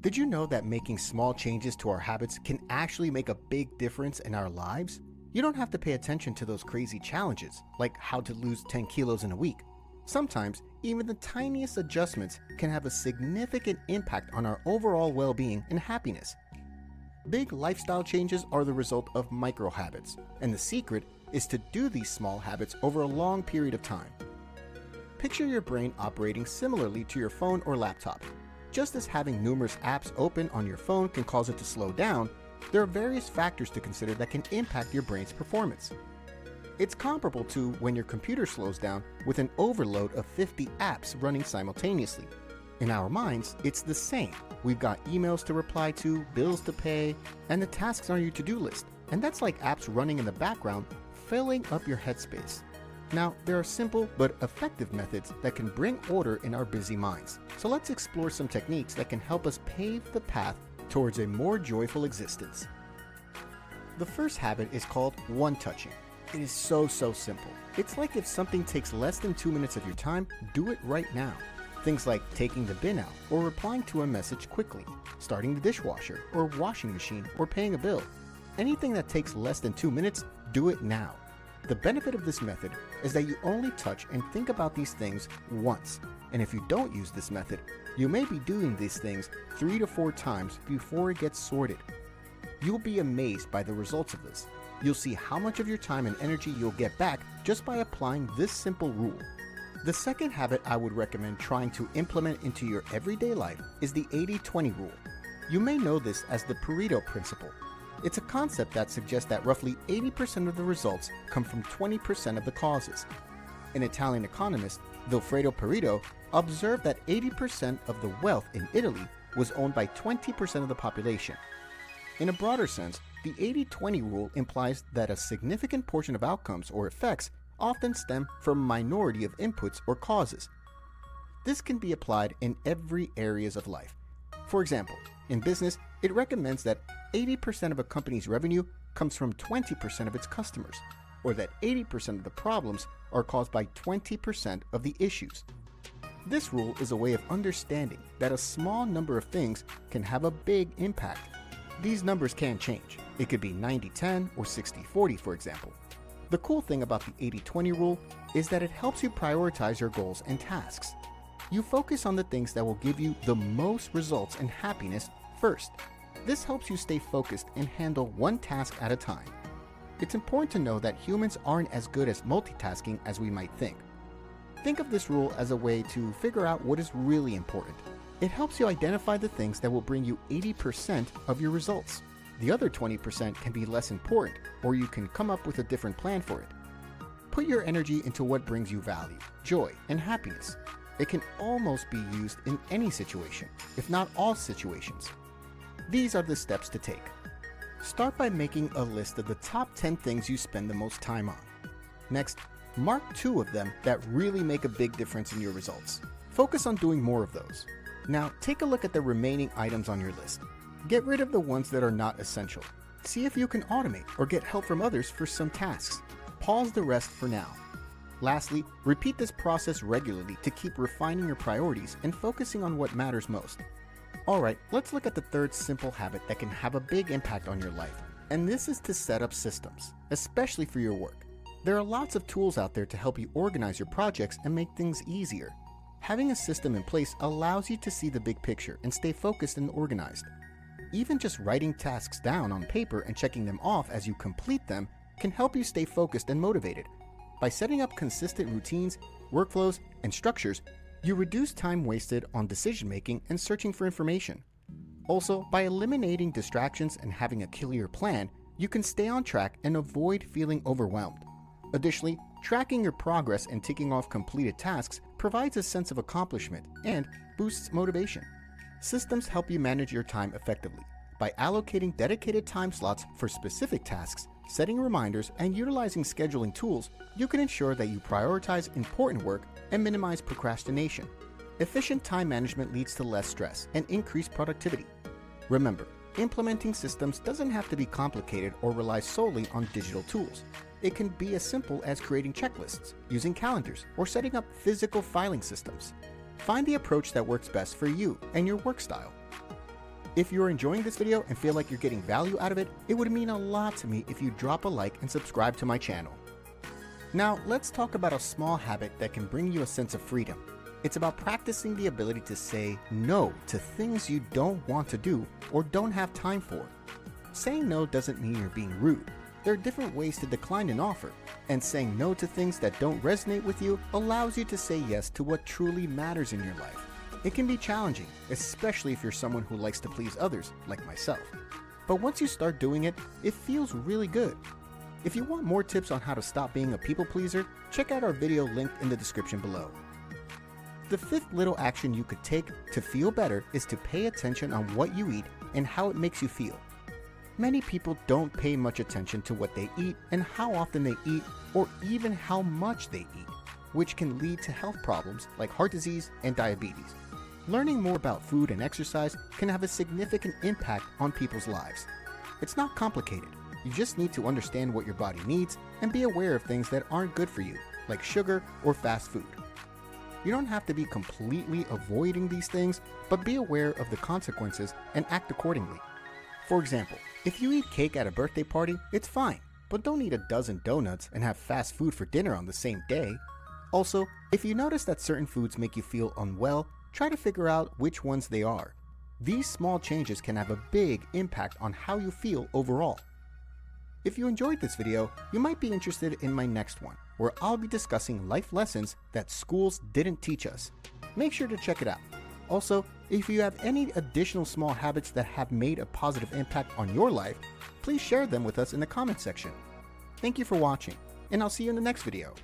Did you know that making small changes to our habits can actually make a big difference in our lives? You don't have to pay attention to those crazy challenges, like how to lose 10 kilos in a week. Sometimes, even the tiniest adjustments can have a significant impact on our overall well-being and happiness. Big lifestyle changes are the result of micro habits, and the secret is to do these small habits over a long period of time. Picture your brain operating similarly to your phone or laptop. Just as having numerous apps open on your phone can cause it to slow down, there are various factors to consider that can impact your brain's performance. It's comparable to when your computer slows down with an overload of 50 apps running simultaneously. In our minds, it's the same. We've got emails to reply to, bills to pay, and the tasks on your to-do list. And that's like apps running in the background, filling up your headspace. Now, there are simple but effective methods that can bring order in our busy minds. So let's explore some techniques that can help us pave the path towards a more joyful existence. The first habit is called one-touching. It is so simple. It's like if something takes less than 2 minutes of your time, do it right now. Things like taking the bin out or replying to a message quickly, starting the dishwasher or washing machine or paying a bill. Anything that takes less than 2 minutes, do it now. The benefit of this method is that you only touch and think about these things once. And if you don't use this method, you may be doing these things 3 to 4 times before it gets sorted. You'll be amazed by the results of this. You'll see how much of your time and energy you'll get back just by applying this simple rule. The second habit I would recommend trying to implement into your everyday life is the 80-20 rule. You may know this as the Pareto principle. It's a concept that suggests that roughly 80% of the results come from 20% of the causes. An Italian economist, Vilfredo Pareto, observed that 80% of the wealth in Italy was owned by 20% of the population. In a broader sense, the 80-20 rule implies that a significant portion of outcomes or effects often stem from a minority of inputs or causes. This can be applied in every areas of life. For example, in business, it recommends that 80% of a company's revenue comes from 20% of its customers, or that 80% of the problems are caused by 20% of the issues. This rule is a way of understanding that a small number of things can have a big impact. These numbers can change. It could be 90-10 or 60-40, for example. The cool thing about the 80-20 rule is that it helps you prioritize your goals and tasks. You focus on the things that will give you the most results and happiness first. This helps you stay focused and handle one task at a time. It's important to know that humans aren't as good at multitasking as we might think. Think of this rule as a way to figure out what is really important. It helps you identify the things that will bring you 80% of your results. The other 20% can be less important, or you can come up with a different plan for it. Put your energy into what brings you value, joy, and happiness. It can almost be used in any situation, if not all situations. These are the steps to take. Start by making a list of the top 10 things you spend the most time on. Next, mark 2 of them that really make a big difference in your results. Focus on doing more of those. Now, take a look at the remaining items on your list. Get rid of the ones that are not essential. See if you can automate or get help from others for some tasks. Pause the rest for now. Lastly, repeat this process regularly to keep refining your priorities and focusing on what matters most. Alright, let's look at the third simple habit that can have a big impact on your life. And this is to set up systems, especially for your work. There are lots of tools out there to help you organize your projects and make things easier. Having a system in place allows you to see the big picture and stay focused and organized. Even just writing tasks down on paper and checking them off as you complete them can help you stay focused and motivated. By setting up consistent routines, workflows, and structures, you reduce time wasted on decision-making and searching for information. Also, by eliminating distractions and having a clear plan, you can stay on track and avoid feeling overwhelmed. Additionally, tracking your progress and ticking off completed tasks provides a sense of accomplishment and boosts motivation. Systems help you manage your time effectively. By allocating dedicated time slots for specific tasks, setting reminders, and utilizing scheduling tools, you can ensure that you prioritize important work and minimize procrastination. Efficient time management leads to less stress and increased productivity. Remember, implementing systems doesn't have to be complicated or rely solely on digital tools. It can be as simple as creating checklists, using calendars, or setting up physical filing systems. Find the approach that works best for you and your work style. If you're enjoying this video and feel like you're getting value out of it, it would mean a lot to me if you drop a like and subscribe to my channel. Now, let's talk about a small habit that can bring you a sense of freedom. It's about practicing the ability to say no to things you don't want to do or don't have time for. Saying no doesn't mean you're being rude. There are different ways to decline an offer, and saying no to things that don't resonate with you allows you to say yes to what truly matters in your life. It can be challenging, especially if you're someone who likes to please others, like myself. But once you start doing it, it feels really good. If you want more tips on how to stop being a people pleaser, check out our video linked in the description below. The fifth little action you could take to feel better is to pay attention on what you eat and how it makes you feel. Many people don't pay much attention to what they eat and how often they eat, or even how much they eat, which can lead to health problems like heart disease and diabetes. Learning more about food and exercise can have a significant impact on people's lives. It's not complicated. You just need to understand what your body needs and be aware of things that aren't good for you, like sugar or fast food. You don't have to be completely avoiding these things, but be aware of the consequences and act accordingly. For example, if you eat cake at a birthday party, it's fine, but don't eat a dozen donuts and have fast food for dinner on the same day. Also, if you notice that certain foods make you feel unwell, try to figure out which ones they are. These small changes can have a big impact on how you feel overall. If you enjoyed this video, you might be interested in my next one, where I'll be discussing life lessons that schools didn't teach us. Make sure to check it out. Also, if you have any additional small habits that have made a positive impact on your life, please share them with us in the comment section. Thank you for watching, and I'll see you in the next video.